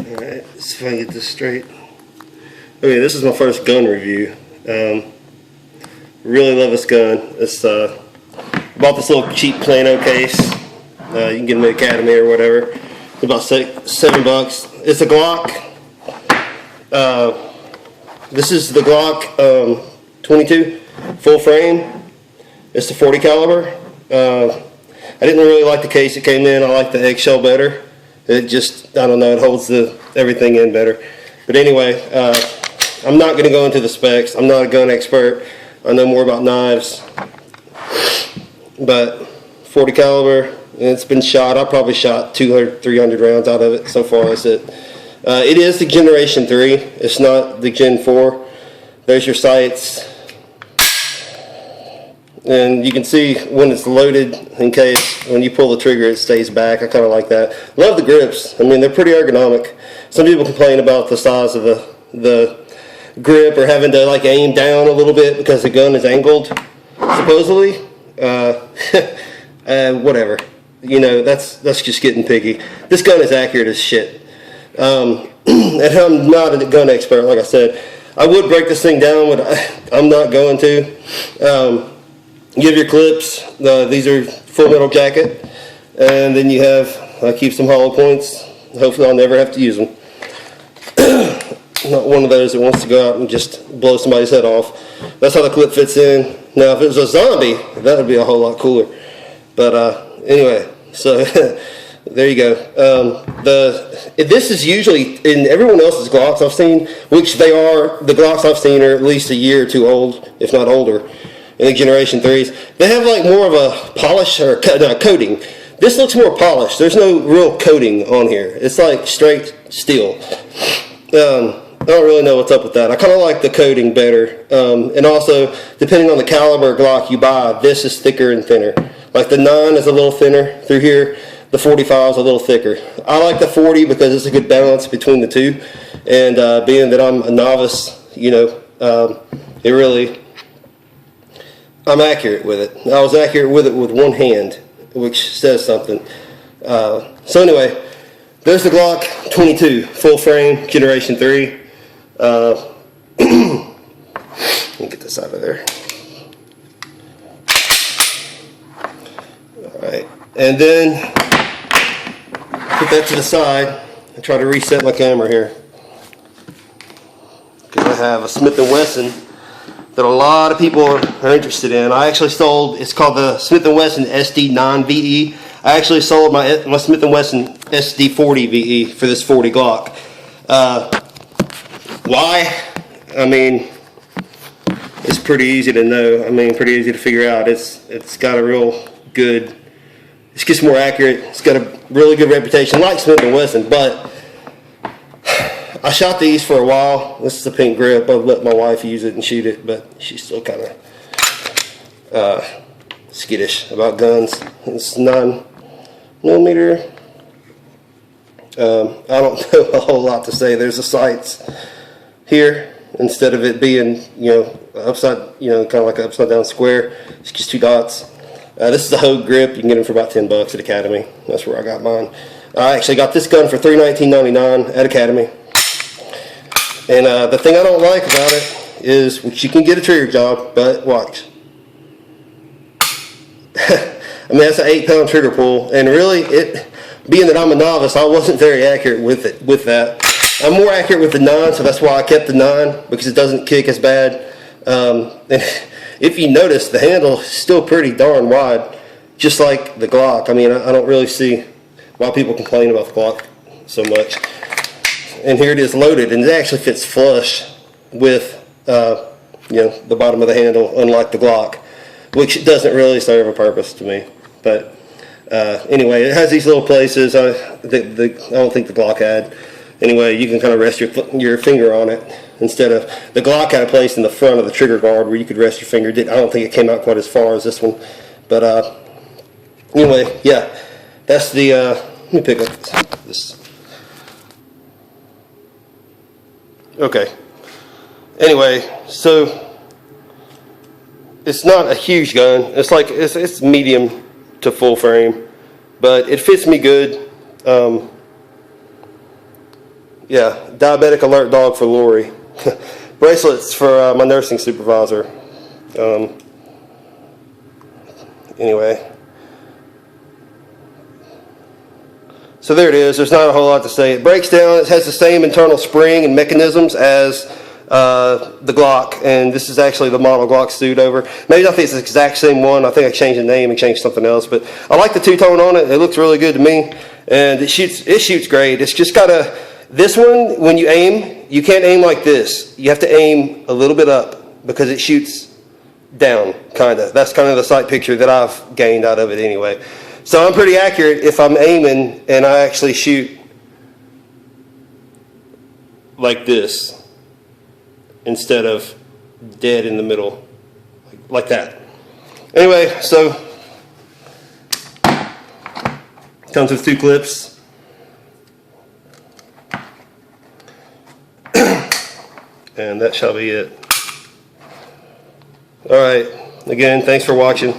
Alright, let's see if I can get this straight. Okay, this is my first gun review. Really love this gun. It's bought this little cheap Plano case. You can get them at Academy or whatever. It's about $7. It's a Glock. This is the Glock 22 full frame. It's the 40 caliber. I didn't really like the case it came in. I like the eggshell better. It just, I don't know, it holds everything in better. But anyway, I'm not going to go into the specs. I'm not a gun expert. I know more about knives. But 40 caliber, and it's been shot. I probably shot 200, 300 rounds out of it so far. That's it. It is the Generation 3. It's not the Gen 4. There's your sights. And you can see when it's loaded, in case when you pull the trigger it stays back. I kind of like that. Love the grips. I mean, they're pretty ergonomic. Some people complain about the size of the grip or having to like aim down a little bit because the gun is angled, supposedly. Whatever. You know, that's just getting picky. This gun is accurate as shit. And I'm not a gun expert, like I said. I would break this thing down, but I'm not going to. You have your clips. These are full metal jacket, and then you have, I keep some hollow points. Hopefully I'll never have to use them. Not one of those that wants to go out and just blow somebody's head off. That's how the clip fits in. Now if it was a zombie, that would be a whole lot cooler. But anyway, so there you go. This is usually in everyone else's Glocks I've seen, which they are, the Glocks I've seen are at least a year or two old, if not older. In the Generation 3s, they have like more of a polish or coating. This looks more polished. There's no real coating on here. It's like straight steel. I don't really know what's up with that. I kind of like the coating better. And also, depending on the caliber Glock you buy, this is thicker and thinner. Like the 9 is a little thinner through here. The 45 is a little thicker. I like the 40 because it's a good balance between the two. And being that I'm a novice, you know, it really... I'm accurate with it. I was accurate with it with one hand, which says something. So anyway, there's the Glock 22 full frame Generation 3. Let me get this out of there. Alright, and then put that to the side and try to reset my camera here. Because I have a Smith & Wesson that a lot of people are interested in. I actually sold, it's called the Smith & Wesson SD9VE. I actually sold my Smith & Wesson SD40VE for this 40 Glock. Why? I mean, it's pretty easy to know. I mean, pretty easy to figure out. It's got a real good, it's just more accurate. It's got a really good reputation, like Smith & Wesson, but I shot these for a while. This is a pink grip. I've let my wife use it and shoot it, but she's still kind of skittish about guns. It's 9mm. I don't know a whole lot to say. There's the sights here instead of it being, you know, upside, you know, kind of like an upside down square. It's just two dots. This is a Hogue grip. You can get them for about $10 at Academy. That's where I got mine. I actually got this gun for $319.99 at Academy. And the thing I don't like about it is, which you can get a trigger job, but watch. I mean, that's an 8-pound trigger pull, and really, being that I'm a novice, I wasn't very accurate with that. I'm more accurate with the 9, so that's why I kept the 9, because it doesn't kick as bad. And if you notice, the handle is still pretty darn wide, just like the Glock. I mean, I don't really see why people complain about the Glock so much. And here it is loaded, and it actually fits flush with you know, the bottom of the handle, unlike the Glock, which doesn't really serve a purpose to me. But anyway, it has these little places. I don't think the Glock had. Anyway, you can kind of rest your finger on it instead of the Glock had a place in the front of the trigger guard where you could rest your finger. I don't think it came out quite as far as this one. But anyway, yeah, that's the. Let me pick up this. Okay. Anyway, so it's not a huge gun. It's like it's medium to full frame, but it fits me good. Yeah, diabetic alert dog for Lori. Bracelets for my nursing supervisor. Anyway. So there it is. There's not a whole lot to say. It breaks down. It has the same internal spring and mechanisms as the Glock, and this is actually the model Glock suit over. Maybe not think it's the exact same one. I think I changed the name and changed something else, but I like the two-tone on it. It looks really good to me, and it shoots great. It's just got this one, when you aim, you can't aim like this. You have to aim a little bit up because it shoots down, kind of. That's kind of the sight picture that I've gained out of it anyway. So I'm pretty accurate if I'm aiming and I actually shoot like this instead of dead in the middle, like that. Anyway, so comes with 2 clips. And that shall be it. All right. Again, thanks for watching.